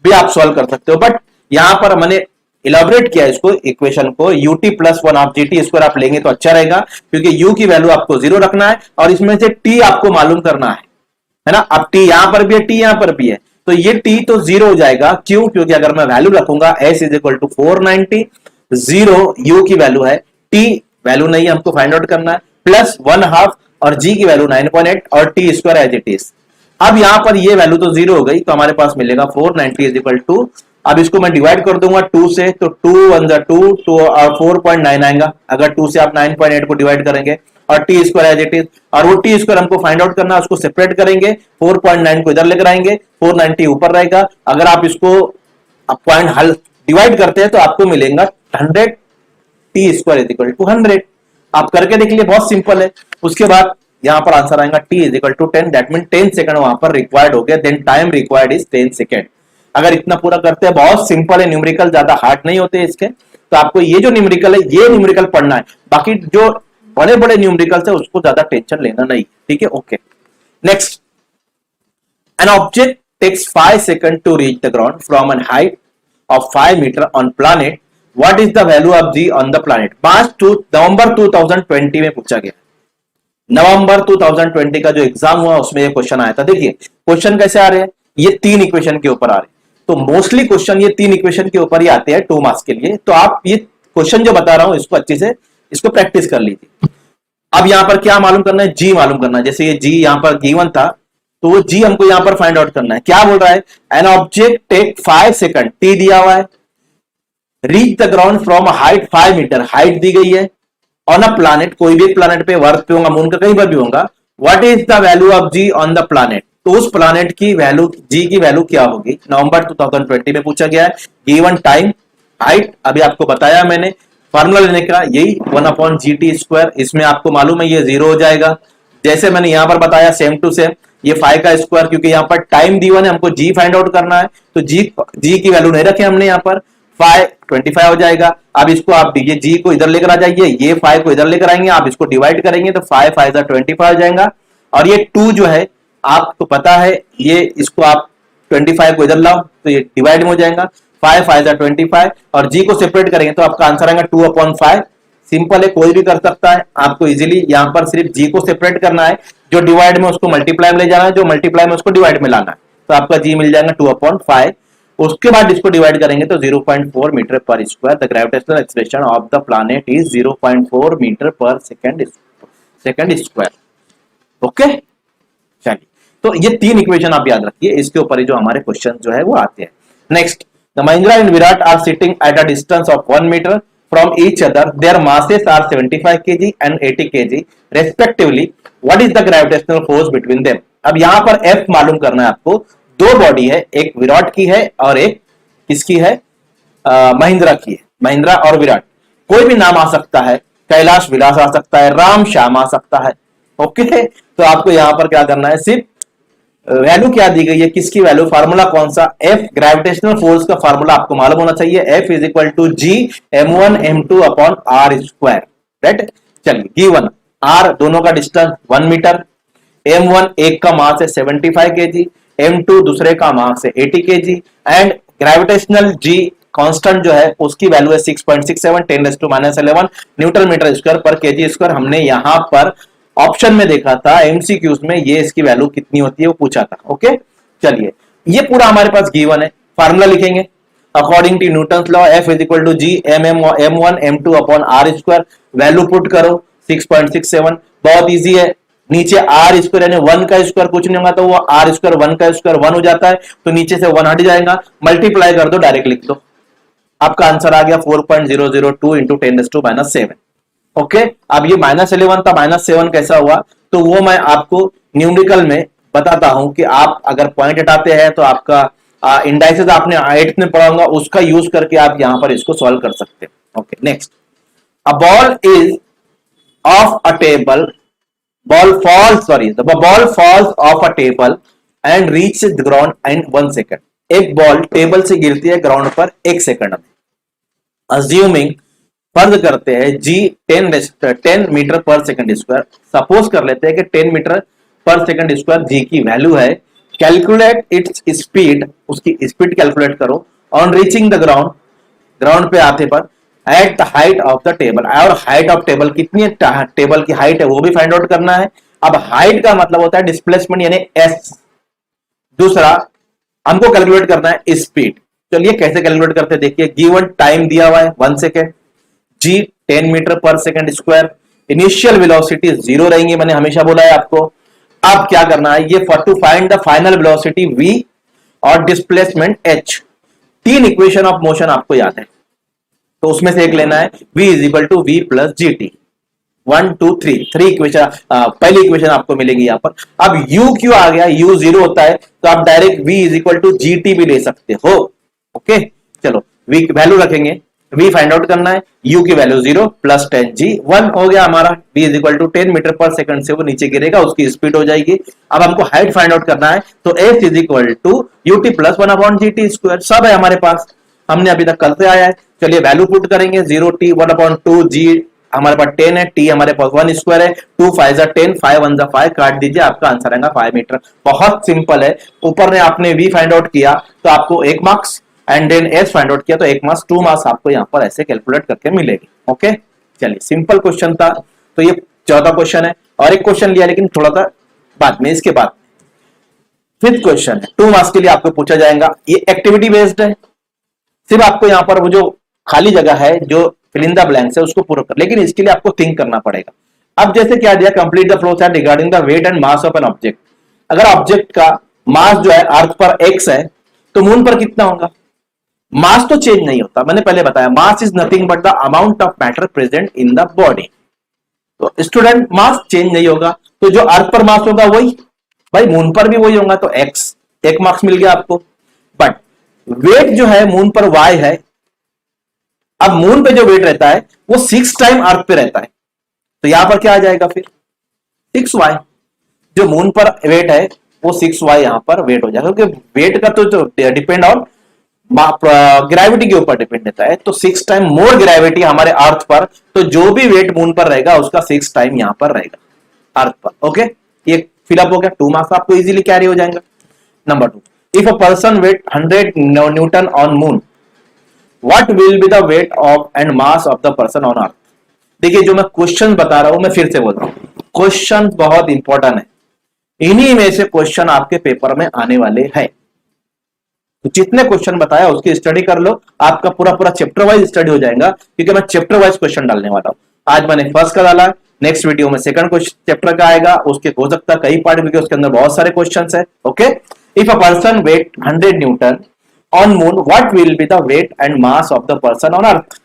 भी आप सॉल्व कर सकते हो, बट यहां पर मैंने इलाबोरेट किया इसको, इक्वेशन को, ut प्लस 1/2 GT स्क्वायर आप लेंगे तो अच्छा रहेगा, क्योंकि u की वैल्यू आपको 0 रखना है और इसमें से t आपको मालूम करना है ना। अब t यहां पर भी है, t यहां पर भी है, तो ये t तो 0 हो जाएगा, क्यों, क्योंकि अगर मैं वैल्यू रखूंगा s is equal to 490, 0 u की वैल्यू है, t वैल्यू नहीं हमको फाइंड आउट करना है, प्लस 1/2 और g की वैल्यू 9.8 और t square as it is. अब यहां पर ये वैल्यू तो 0 हो गई, तो हमारे पास मिलेगा 490 इज इक्वल टू, अब इसको मैं डिवाइड कर दूंगा 2 से, तो 2 1 2 2 और 4.9 आएगा। अगर 2 से आप 9.8 को डिवाइड करेंगे और T square as it is, और वो टी स्क्वायर हमको फाइंड आउट करना है, उसको सेपरेट करेंगे, 4.9 को इधर लेकर आएंगे, 490 ऊपर रहेगा। अगर आप इसको पॉइंट हल डिवाइड करते हैं तो आपको मिलेगा 100 T square is equal to 100। आप करके देख लिए, बहुत सिंपल है। उसके बाद यहां पर आंसर आएगा T is equal to 10, that mean 10 second वहां पर रिक्वायर्ड हो गया, then time required is 10 second. अगर इतना पूरा करते हैं, बहुत सिंपल है, न्यूमेरिकल ज्यादा हार्ड नहीं होते इसके, तो आपको ये जो न्यूमेरिकल है ये न्यूमेरिकल पढ़ना है, बाकी जो बड़े बड़े न्यूमेरिकल्स है उसको ज्यादा टेंशन लेना नहीं, ठीक है। Okay, next, an object takes 5 second to reach the ground from an height of 5 metre on planet, what is the value of ji on the planet. November 2020 में पूछा गया, नवंबर 2020 का जो एग्जाम हुआ उसमें ये क्वेश्चन आया था। देखिए क्वेश्चन कैसे आ रहे हैं, ये 3 इक्वेशन के ऊपर आ रहे हैं, तो मोस्टली क्वेश्चन ये 3 इक्वेशन के ऊपर ही आते हैं 2 मार्क्स के लिए। तो आप ये क्वेश्चन जो बता रहा हूं इसको अच्छे से इसको प्रैक्टिस कर लीजिए। अब यहां पर क्या मालूम करना है, जी मालूम करना है। जैसे ये जी यहां पर गिवन था, तो वो जी हमको यहां पर फाइंड आउट करना है। क्या बोल रहा है, an object take 5 second, T दिया हुआ है, reach the ground from height 5 metre, height दी गई है, ऑन अ प्लैनेट, कोई भी प्लैनेट पे, वर्थ पे होगा, मून का कहीं पर भी होगा, what is the value of ji on the planet. तो उस प्लैनेट की वैल्यू, जी की वैल्यू क्या होगी, नवंबर 2020 में पूछा गया है। गिवन टाइम, हाइट अभी आपको बताया मैंने, फार्मूला लेने का यही 1/gt², इसमें आपको मालूम है ये 0 हो जाएगा। जैसे मैंने यहां पर बताया सेम टू सेम, ये 5 का स्क्वायर, क्योंकि यहां पर टाइम दी हुआ है, हमको जी फाइंड आउट करना है, तो जी की वैल्यू नहीं रखे हमने यहां पर, 25 हो जाएगा। अब इसको आप दीजिए, जी को इधर लेकर आ जाइए, ये 5 को इधर लेकर आएंगे, आप इसको डिवाइड करेंगे तो 5 5 25 हो जाएगा। और ये 2 जो है आपको पता है, ये इसको आप 25 को इधर लाओ तो ये डिवाइड में हो जाएगा, 5 5 25, और जी को सेपरेट करेंगे तो आपका आंसर आएगा 2/5। सिंपल है, कोई भी कर सकता है, आपको इजीली यहां पर सिर्फ जी को सेपरेट करना है, जो डिवाइड में उसको मल्टीप्लाई में ले जाना है, जो मल्टीप्लाई में उसको डिवाइड में लाना है, तो आपका जी मिल जाएगा 2/5। उसके बाद इसको डिवाइड करेंगे तो 0.4 metre per square, the gravitational acceleration of the planet is 0.4 metre per second square. Okay, चलिए, तो ये 3 इक्वेशन आप याद रखिए, इसके ऊपर ही जो हमारे क्वेश्चन जो है वो आते हैं। Next, the Mahindra and Virat are sitting at a distance of 1 metre from each other, their masses are 75 kg and 80 kg respectively, what is the gravitational force between them. अब यहां पर एफ मालूम करना है आपको, 2 बॉडी है, एक विराट की है और एक किसकी है, महिंद्रा की है, महिंद्रा और विराट। कोई भी नाम आ सकता है, कैलाश विलास आ सकता है, राम श्याम आ सकता है। ओके, तो आपको यहां पर क्या करना है, सिर्फ वैल्यू क्या दी गई है, किसकी वैल्यू, फार्मूला कौन सा, एफ, ग्रेविटेशनल फोर्स का फार्मूला आपको मालूम होना चाहिए, F is equal to G m1 m2 upon R square, right. चलिए, गिवन आर दोनों का डिस्टेंस 1 मीटर, m1 एक का मास है 75 kg, m2 दूसरे का मास है 80 kg, and gravitational G constant जो है उसकी वैल्यू है 6.67 10⁻11 न्यूटन मीटर स्क्वायर पर केजी स्क्वायर। हमने यहां पर ऑप्शन में देखा था, एमसीक्यूज में ये इसकी वैल्यू कितनी होती है वो पूछा था। ओके, चलिए, ये पूरा हमारे पास गिवन है, फार्मूला लिखेंगे according to Newton's law, F is equal to G m1 m2 upon R square, value put करो 6.67, बहुत इजी है, नीचे आर स्क्वायर यानी 1 का स्क्वायर कुछ नहीं होगा तो वो आर स्क्वायर 1 का स्क्वायर 1 हो जाता है, तो नीचे से 1 हट जाएगा, मल्टीप्लाई कर दो, डायरेक्ट लिख दो, आपका आंसर आ गया 4.002 इंटू 10⁻7। ओके, अब ये -11 था, -7 कैसा हुआ, तो वो मैं आपको न्यूमेरिकल में बताता हूं कि आप अगर पॉइंट हटाते हैं तो आपका इंडाइसेस आपने 8th में पढ़ा होगा, उसका यूज करके आप यहां पर इसको सॉल्व कर सकते हैं। Okay, next, a ball is of a table, the ball falls off a table and reaches the ground in 1 second. एक बॉल टेबल से गिरती है ग्राउंड पर 1 सेकंड में, अज्यूमिंग, फर्ज करते हैं जी 10 metre per second square, suppose कर लेते हैं कि 10 मीटर पर सेकंड स्क्वायर जी की वैल्यू है, कैलकुलेट इट्स स्पीड, उसकी स्पीड कैलकुलेट करो, on reaching the ground, ground पे आते पर, at the height of the table, और हाइट ऑफ टेबल कितनी है, टेबल की हाइट है वो भी फाइंड आउट करना है। अब हाइट का मतलब होता है डिस्प्लेसमेंट यानी एस, दूसरा हमको कैलकुलेट करना है स्पीड। चलिए कैसे कैलकुलेट करते हैं, देखिए, गिवन टाइम दिया हुआ है 1 सेकेंड, जी 10 metre per second square, initial velocity 0 रहेंगी, मैंने हमेशा बोला है आपको। अब क्या करना है, ये to find the final velocity v और displacement h, 3 equation of motion आपको याद है, तो उसमें से एक लेना है, v is equal to v plus G T, 1 2 3 3 equation, पहली इक्वेशन आपको मिलेगी यहां पर। अब u क्यों आ गया, u 0 होता है तो आप direct v is equal to G T भी ले सकते हो। ओके, चलो v की वैल्यू रखेंगे, v फाइंड आउट करना है, u की वैल्यू 0 प्लस 10 g 1 हो गया हमारा। v is equal to 10 metre per second से वो नीचे गिरेगा, उसकी स्पीड हो जाएगी। अब हमको हाइट फाइंड आउट करना है तो s is equal to ut plus 1 upon G T square, सब है हमारे पास, हमने अभी तक करते आया है। चलिए वैल्यू पुट करेंगे, 0t 1 अपॉन 2 g हमारे पास 10 है, t हमारे पास 1 स्क्वायर है, 2 5 जा 10, 5 1 जा 5, काट दीजिए, आपका आंसर आएगा 5 मीटर। बहुत सिंपल है। ऊपर ने आपने v फाइंड आउट किया तो आपको 1 marks, and then s find out किया तो 1 मार्क्स, 2 मार्क्स आपको यहाँ पर ऐसे कैलकुलेट करके मिलेगी। ओके, चलिए सिंपल क्वेश्चन था। तो ये चौथा क्वेश्चन है, और एक क्वेश्चन लिया लेकिन थोड़ा सा बाद में, इसके बाद फिफ्थ क्वेश्चन है, 2 मार्क्स के लिए आपको पूछा जाएगा। ये एक्टिविटी बेस्ड है, सिर्फ आपको यहाँ पर वो जो खाली जगह है, जो फिल इन द ब्लैंक्स है, उसको पूरा कर, लेकिन इसके लिए आपको थिंक करना पड़ेगा। अब जैसे क्या दिया, complete the flow chart regarding the weight and mass of an object. अगर ऑब्जेक्ट का मास जो है अर्थ पर x है तो मून पर कितना होगा। मास तो चेंज नहीं होता, मैंने पहले बताया, मास is nothing but the amount of matter present in the body. तो स्टूडेंट मास चेंज नहीं होगा, तो जो अर्थ पर मास होगा वही, भाई मून पर भी वही होगा, तो x 1 मार्क्स मिल गया आपको। बट वेट जो है मून पर y है, अब मून पे जो वेट रहता है वो 6 टाइम अर्थ पे रहता है, तो यहां पर क्या आ जाएगा फिर 6y। जो मून पर वेट है वो 6y यहां पर वेट हो जाएगा, क्योंकि वेट का तो डिपेंड ऑन ग्रेविटी के ऊपर डिपेंड रहता है, तो 6 टाइम मोर ग्रेविटी हमारे अर्थ पर, तो जो भी वेट मून पर रहेगा उसका 6 टाइम यहां पर रहेगा अर्थ पर। ओके, ये फिलअप हो गया, 2 मार्क्स आपको इजीली कैरी हो जाएगा। Number 2, if a person weight 100 newton on moon, what will be the weight of and mass of the person on earth. देखिए जो मैं क्वेश्चन बता रहा हूं, मैं फिर से बोल रहा हूं, क्वेश्चन बहुत इंपॉर्टेंट है, इन्हीं में से क्वेश्चन आपके पेपर में आने वाले हैं। तो जितने क्वेश्चन बताया उसकी स्टडी कर लो, आपका पूरा पूरा चैप्टर वाइज स्टडी हो जाएगा, क्योंकि मैं चैप्टर वाइज क्वेश्चन डालने वाला हूं। आज मैंने फर्स्ट का डाला, नेक्स्ट वीडियो में सेकंड चैप्टर का आएगा, उसके हो सकता है कई पार्ट, क्योंकि उसके अंदर बहुत सारे क्वेश्चंस है। Okay, if a person weight 100 newton on moon, what will be the weight and mass of the person on earth.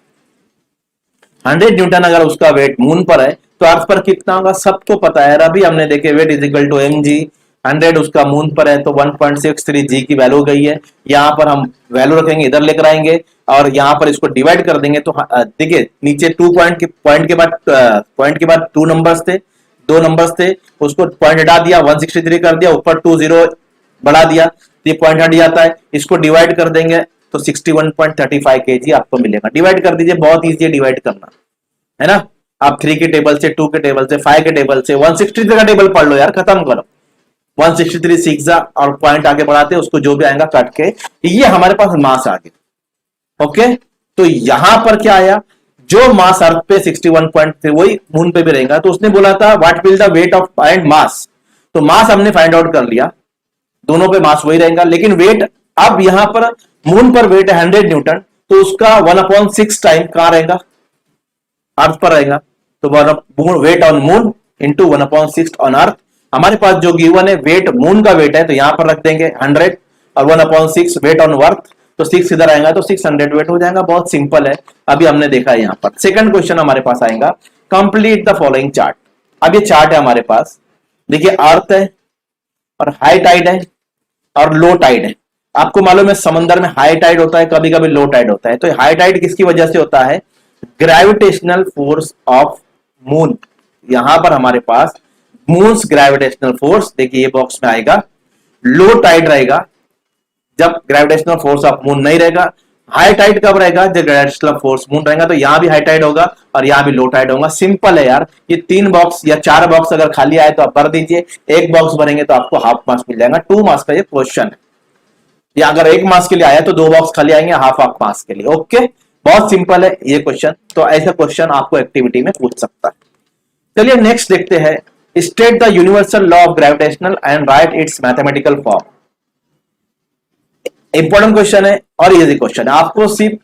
100 newton अगर उसका वेट मून पर है तो अर्थ पर कितना होगा, सबको पता है, अभी हमने देखे weight is equal to mg, 100 उसका मून पर है तो 1.63 जी की वैल्यू हो गई है। यहां पर हम वैल्यू रखेंगे, इधर लेकर आएंगे और यहां पर इसको डिवाइड कर देंगे, तो देखिए नीचे 2 पॉइंट के बाद 2 नंबर्स थे, 2 नंबर्स थे, उसको पॉइंट हटा दिया, 163 कर दिया, ऊपर 2 0 बढ़ा दिया, ये पॉइंट हट जाता है, इसको डिवाइड कर देंगे तो 61.35 kg आपको मिलेगा। डिवाइड कर दीजिए, बहुत ईजी है डिवाइड करना, है ना। आप 3 के टेबल से, 2 के टेबल से, 5 के टेबल से, 163 का टेबल पढ़ लो यार, खत्म करो। 163 सीख जा और पॉइंट आगे बढ़ाते, उसको जो भी आएगा काट के, ये हमारे पास मास आ गया। ओके, तो यहां पर क्या आया, जो मास अर्थ पे 61.3 वही मून पे भी रहेगा। तो उसने बोला था what will the weight of and मास, तो मास हमने फाइंड आउट कर लिया, दोनों पे मास वही रहेगा, लेकिन वेट, अब यहां पर मून पर वेट है 100 न्यूटन, तो उसका 1/6 टाइम कहां रहेगा, अर्थ पर रहेगा। तो weight on moon into 1/6 on earth. हमारे पास जो गिवन है वेट मून का वेट है, तो यहां पर रख देंगे 100 और 1/6 वेट ऑन अर्थ, तो 6 इधर आएगा तो 600 वेट हो जाएगा। बहुत सिंपल है, अभी हमने देखा है। यहां पर सेकंड क्वेश्चन हमारे पास आएगा, कंप्लीट द फॉलोइंग चार्ट। अब ये चार्ट है हमारे पास, देखिए अर्थ है और हाई टाइड है और लो टाइड है। आपको मालूम है समंदर में हाई टाइड होता है, कभी कभी लो टाइड होता है। तो हाई टाइड किसकी वजह से होता है, ग्रेविटेशनल फोर्स ऑफ मून। यहां पर हमारे पास मून्स ग्रेविटेशनल फोर्स, देखिए ये बॉक्स में आएगा। लो टाइड रहेगा जब ग्रेविटेशनल फोर्स ऑफ मून नहीं रहेगा। हाई टाइड कब रहेगा, जब ग्रेविटेशनल फोर्स मून रहेगा, तो यहां भी हाई टाइड होगा और यहां भी लो टाइड होगा। सिंपल है यार, ये 3 बॉक्स या 4 बॉक्स अगर खाली आए तो आप भर दीजिए, 1 बॉक्स भरेंगे तो आपको हाफ मार्क्स मिल जाएगा। 2 मार्क्स का ये क्वेश्चन है, या अगर 1 मार्क्स के लिए आया तो 2 बॉक्स खाली आएंगे, हाफ मार्क्स के लिए। ओके, बहुत सिंपल है ये क्वेश्चन। तो ऐसा क्वेश्चन आपको एक्टिविटी में पूछ सकता है। चलिए नेक्स्ट देखते हैं, state the universal law of gravitational and right it's mathematical form. Important question है और इजी क्वेश्चन है। आपको सिर्फ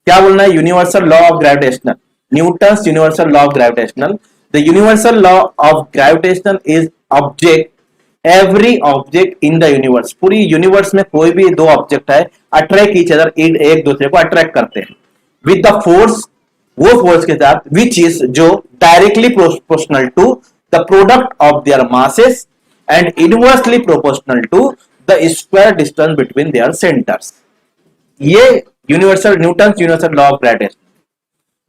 क्या बोलना है, universal law of gravitational, Newton's universal law of gravitational. The universal law of gravitational is object, every object in the universe, पूरी universe में कोई भी 2 ऑब्जेक्ट है, अट्रैक्ट ईच अदर, एक दूसरे को अट्रैक्ट करते हैं विद द फोर्स वो फोर्स के साथ विच इज जो directly proportional to the product of their masses and inversely proportional to the square distance between their centres. ये Newton universal law of gravitation,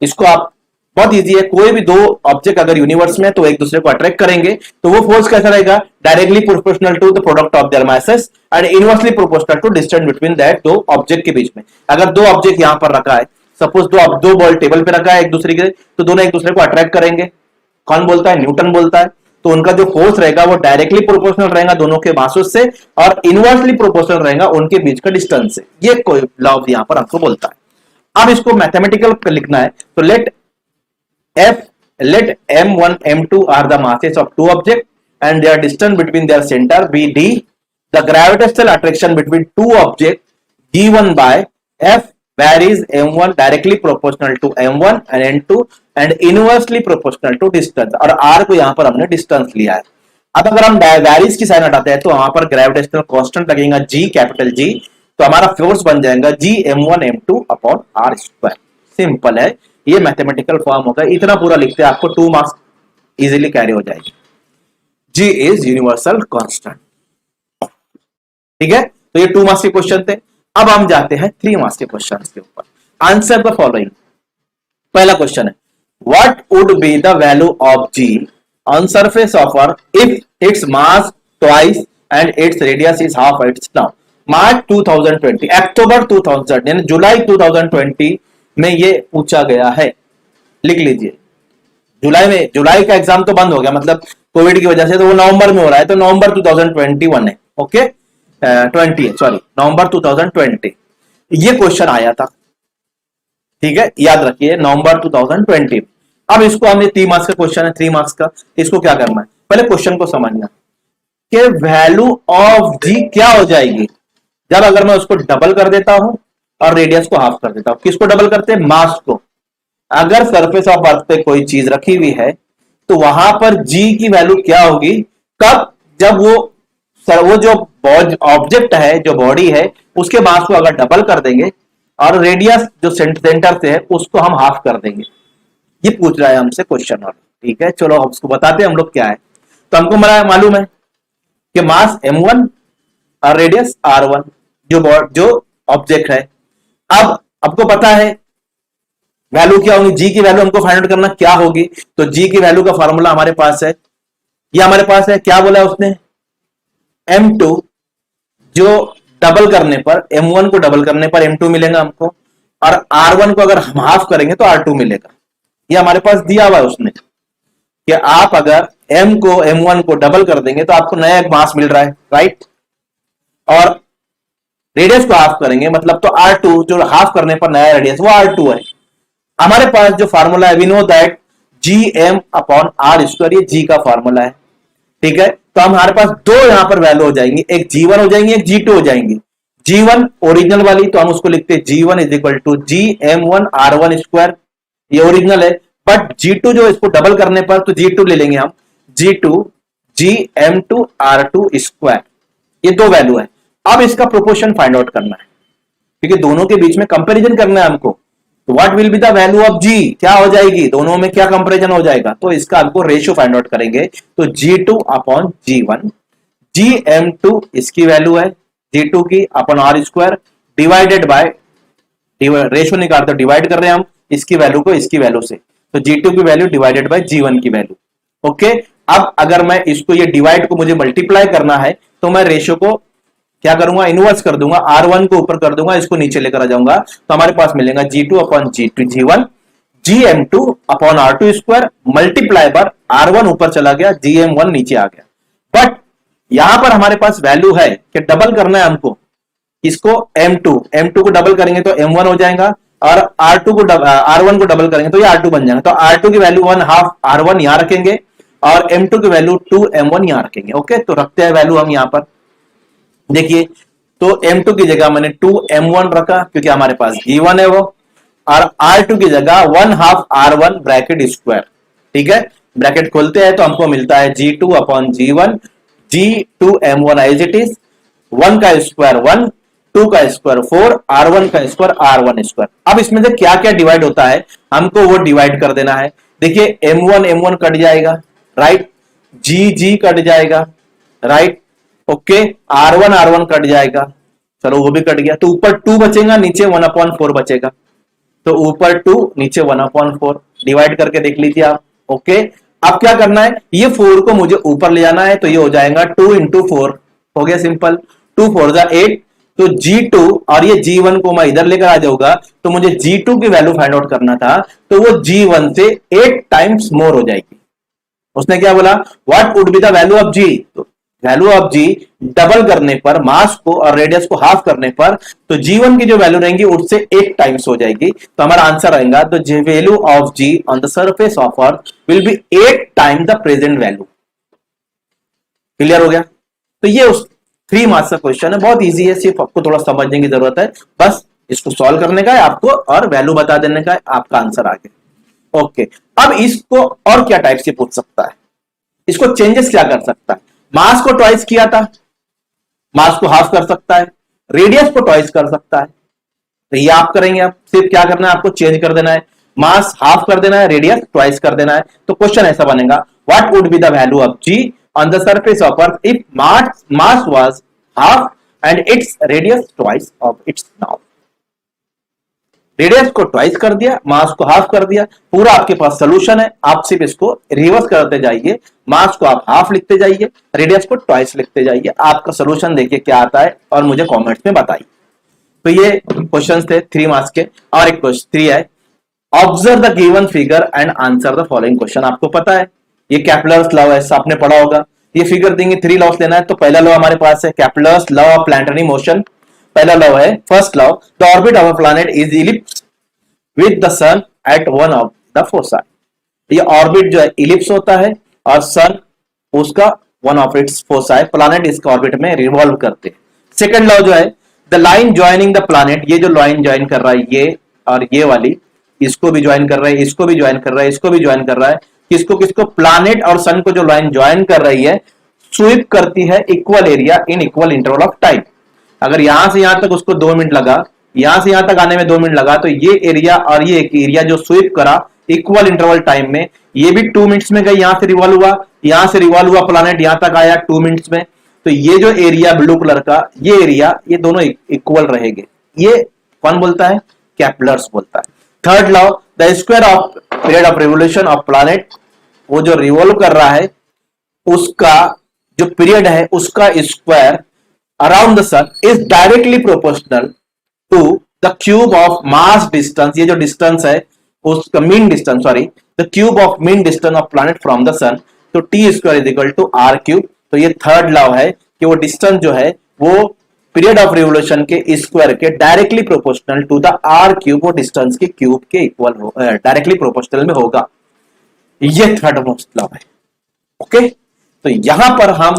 इसको आप बहुत इजी है, कोई भी दो ऑब्जेक्ट अगर यूनिवर्स में तो एक दूसरे को अट्रैक्ट करेंगे तो वो फोर्स कैसा रहेगा, directly proportional to the product of their masses and inversely proportional to distance between that दो ऑब्जेक्ट के बीच में। अगर दो ऑब्जेक्ट यहां पर रखा है, सपोज दो बॉल टेबल पे रखा है एक दूसरे के, तो दोनों एक दूसरे को अट्रैक्ट करेंगे। कौन बोलता है, न्यूटन बोलता है। तो उनका जो फोर्स रहेगा वो डायरेक्टली प्रोपोर्शनल रहेगा दोनों के मासेस से और इनवर्सली प्रोपोर्शनल रहेगा उनके बीच का डिस्टेंस से। ये कोई लॉ यहां पर हमको बोलता है। अब इसको मैथमेटिकल लिखना है तो let m1 m2 are the masses of two objects and their distance between their center be d, the gravitational attraction between two objects g1 by f varies m1 directly proportional to m1 and n2 and inversely proportional to distance, और r को यहां पर हमने distance लिया है। अब अगर हम वैरीज की साइन हटाते हैं तो वहां पर ग्रेविटेशनल कांस्टेंट लगेगा g, कैपिटल G, तो हमारा फोर्स बन जाएगा g m1 m2 upon r square. Simple है, ये मैथमेटिकल फॉर्म होगा। इतना पूरा लिखते हैं आपको 2 मार्क्स इजीली कैरी हो जाएगी। G is universal constant. ठीक है, तो ये 2 मार्क्स के क्वेश्चन थे। अब हम जाते हैं 3 मार्क्स के क्वेश्चन के ऊपर। Answer the following. पहला क्वेश्चन है, what would be the value of G on surface of earth if its mass twice and its radius is half its now. March 2020, October 2000 यानी जुलाई 2020 में ये पूछा गया है। लिख लीजिए, जुलाई का एग्जाम तो बंद हो गया, मतलब कोविड की वजह से, तो वो नवंबर में हो रहा है, तो नवंबर 2021 है। ओके, 20 है, सॉरी, नवंबर 2020 ये क्वेश्चन आया था। ठीक है, याद रखिए, नवंबर 2020। अब इसको हमने 3 मार्क्स का क्वेश्चन है, 3 मार्क्स का। इसको क्या करना है, पहले क्वेश्चन को समझना कि वैल्यू ऑफ जी क्या हो जाएगी जब अगर मैं उसको डबल कर देता हूं और रेडियस को हाफ कर देता हूं। किसको डबल करते हैं, मास को। अगर सरफेस ऑफ अर्थ पे कोई चीज रखी हुई है तो वहां पर जी की वैल्यू क्या होगी, कब, जब वो जो ऑब्जेक्ट है, जो बॉडी है, उसके मास को अगर डबल कर देंगे और रेडियस जो सेंटर से है उसको हम हाफ कर देंगे। ये पूछ रहा है हमसे क्वेश्चन। और ठीक है, चलो हम उसको बताते हैं हम लोग क्या है। तो हमको मालूम है कि मास m1 और रेडियस r1 जो ऑब्जेक्ट है। अब आपको पता है वैल्यू क्या होगी, जी की वैल्यू हमको फाइंड आउट करना क्या होगी। तो जी की वैल्यू का फॉर्मूला हमारे पास है, ये हमारे पास है। क्या बोला उसने, m2 जो डबल करने पर, m1 को डबल करने पर m2 मिलेगा हमको, और r1 को अगर हम हाफ करेंगे तो r2 मिलेगा। ये हमारे पास दिया हुआ है उसने कि आप अगर m1 को डबल कर देंगे तो आपको नया एक मास मिल रहा है, राइट, और रेडियस को हाफ करेंगे मतलब तो r2 जो हाफ करने पर नया रेडियस वो r2 है। हमारे पास जो फार्मूला है, we know that gm upon r square, ये g का फार्मूला है। ठीक है, तो हमारे पास दो यहां पर वैल्यू हो जाएंगी, एक g1 हो जाएंगी, एक g2 हो जाएंगी। g1 ओरिजिनल वाली तो हम उसको लिखते हैं g1 is equal to gm1 r1 square, ये ओरिजिनल है। बट g2 जो इसको डबल करने पर तो g2 ले लेंगे हम, g2 gm2 r2 स्क्वायर, ये दो वैल्यू है। अब इसका प्रोपोर्शन फाइंड आउट करना है क्योंकि दोनों के बीच में कंपैरिजन करना है हमको। तो what will be the value of g, क्या हो जाएगी, दोनों में क्या कंपैरिजन हो जाएगा, तो इसका हमको रेशियो फाइंड आउट करेंगे। तो g2 अपॉन g1, gm2 इसकी वैल्यू है g2 की upon r square divided by, ratio निकालते हैं, डिवाइड कर रहे हैं हम इसकी वैल्यू को इसकी वैल्यू से, तो g2 की वैल्यू डिवाइडेड बाय g1 की वैल्यू। ओके, अब अगर मैं इसको, ये डिवाइड को मुझे मल्टीप्लाई करना है तो मैं रेशियो को क्या करूंगा, इनवर्स कर दूंगा, r1 को ऊपर कर दूंगा, इसको नीचे लेकर आ जाऊंगा, तो हमारे पास मिलेगा g2 upon g1 gm2 upon r2 square multiply पर r1 ऊपर चला गया, gm1 नीचे आ गया। बट यहां पर हमारे पास वैल्यू है कि डबल करना है हमको इसको, m2 को डबल करेंगे तो m1 हो जाएगा, और r1 को डबल करेंगे तो ये r2 बन जाएगा। तो r2 की वैल्यू 1/2 r1 यहां रखेंगे और m2 की वैल्यू 2m1 यहां रखेंगे। ओके, तो रखते हैं वैल्यू हम यहां पर, देखिए, तो m2 की जगह मैंने 2m1 रखा क्योंकि हमारे पास g1 है वो, और r2 की जगह 1/2 r1 ब्रैकेट स्क्वायर। ठीक है, ब्रैकेट खोलते हैं तो हमको मिलता है g2 upon g1 g2m1 as it is, 1 का स्क्वायर 1, 2 का स्क्वायर 4, R1 का स्क्वायर R1 स्क्वायर। अब इसमें से क्या क्या डिवाइड होता है हमको वो डिवाइड कर देना है। देखिए M1 M1 कट जाएगा, राइट, G कट जाएगा, right, okay, R1 R1 cut जाएगा, चलो वो भी कट गया, तो ऊपर 2 बचेगा, नीचे 1/4 बचेगा, तो ऊपर 2 नीचे 1/4 डिवाइड करके देख लीजिए आप। ओके, अब क्या करना है, ये 4 को मुझे ऊपर ले जाना है, तो ये हो जाएगा 2 इंटू 4, हो गया सिंपल, 2 4 जा 8। तो G2 और ये G1 को मैं इधर लेकर आ जाऊंगा, तो मुझे G2 की वैल्यू फाइंड आउट करना था, तो वो G1 से 8 टाइम्स मोर हो जाएगी। उसने क्या बोला, what would be the value of g, तो वैल्यू ऑफ जी डबल करने पर, मास को और रेडियस को हाफ करने पर, तो G1 की जो वैल्यू रहेंगी उससे 8 टाइम्स हो जाएगी। तो हमारा आंसर रहेगा, तो value of ji on the surface of earth will be 8 times the present value. Clear हो गया? तो ये उस 3 मार्क्स का क्वेश्चन है, बहुत इजी है, सिर्फ आपको थोड़ा समझने की जरूरत है, बस इसको सॉल्व करने का है आपको और वैल्यू बता देने का है, आपका आंसर आ गया। ओके, अब इसको और क्या टाइप से पूछ सकता है, इसको चेंजेस क्या कर सकता है, मास को ट्वाइस किया था, मास को हाफ कर सकता है, रेडियस को ट्वाइस कर सकता है, तो ये आप करेंगे, आप सिर्फ क्या करना है, आपको चेंज कर देना है, मास हाफ कर देना है, रेडियस ट्वाइस कर देना है। तो क्वेश्चन ऐसा बनेगा, what would be the value of ji on the surface of earth if mass was half and its radius twice of its now. Radius को ट्वाइस कर दिया, मास को हाफ कर दिया, पूरा आपके पास सोल्यूशन है, आप सिर्फ इसको रिवर्स करते जाइए, मास को आप हाफ लिखते जाइए, रेडियस को ट्वाइस लिखते जाइए, आपका सोल्यूशन देखिए क्या आता है और मुझे कमेंट्स में बताइए। तो ये क्वेश्चंस थे 3 मार्क्स के। और एक क्वेश्चन 3 है, observe the given figure and answer the following question. आपको पता है ये कैपलर्स लॉ है, आपने पढ़ा होगा, ये फिगर देंगे 3 लॉस लेना है। तो पहला लॉ हमारे पास है Kepler's law of planetary motion. पहला लॉ है, first law, the orbit of a planet is ellipse with the sun at one of the foci. ये ऑर्बिट जो है इलिप्स होता है और सन उसका one of its foci, planet इसका ऑर्बिट में रिवॉल्व करते हैं। सेकंड लॉ जो है, the line joining the planet, ये जो लाइन ज्वाइन कर रहा है ये और ये वाली, इसको भी ज्वाइन कर रहा है, इसको भी ज्वाइन कर रहा है, इसको भी ज्वाइन कर रहा है, किसको किसको, प्लैनेट और सन को जो लाइन ज्वाइन कर रही है स्वीप करती है equal area in equal interval of time. अगर यहां से यहां तक उसको 2 मिनट लगा, यहां से यहां तक आने में 2 मिनट लगा, तो ये एरिया और ये एरिया जो स्वीप करा इक्वल इंटरवल टाइम में, ये भी 2 मिनट्स में गई, यहां से रिवॉल्व हुआ, यहां से रिवॉल्व हुआ, प्लैनेट यहां तक आया 2 मिनट्स में, तो ये जो एरिया ब्लू कलर का ये एरिया, ये दोनों इक्वल रहेंगे। ये कौन बोलता है, कैपलर्स बोलता है। Third law, the square of period of revolution of planet, वो जो रिवॉल्व कर रहा है उसका जो पीरियड है उसका square around the sun is directly proportional to the cube of mass distance, ये जो डिस्टेंस है उसका mean distance, sorry, the cube of mean distance of planet from the sun, तो T square is equal to R cube. तो ये third law है कि वो डिस्टेंस जो है वो पीरियड ऑफ रिवोल्यूशन के स्क्वायर के directly proportional to the R cube, वो डिस्टेंस के क्यूब के इक्वल हो, डायरेक्टली प्रोपोर्शनल में होगा। ये थर्ड मोस्ट लॉ है। ओके, तो यहां पर हम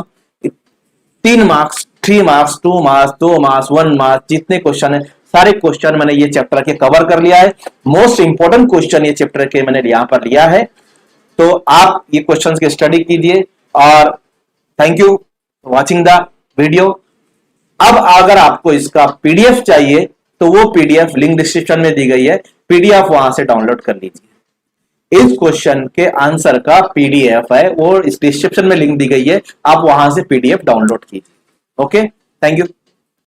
3 marks, 3 marks, 2 marks, 2 marks, 1 marks, जितने क्वेश्चन है सारे क्वेश्चन मैंने ये चैप्टर के कवर कर लिया है। मोस्ट इंपोर्टेंट क्वेश्चन ये चैप्टर के मैंने यहां पर लिया है, तो आप ये क्वेश्चंस की स्टडी कीजिए और thank you watching the video. अब अगर आपको इसका पीडीएफ चाहिए तो वो पीडीएफ लिंक डिस्क्रिप्शन में दी गई है, पीडीएफ वहां से डाउनलोड कर लीजिए। इस क्वेश्चन के आंसर का पीडीएफ है, वो इस डिस्क्रिप्शन में लिंक दी गई है, आप वहां से पीडीएफ डाउनलोड कीजिए। Okay, thank you.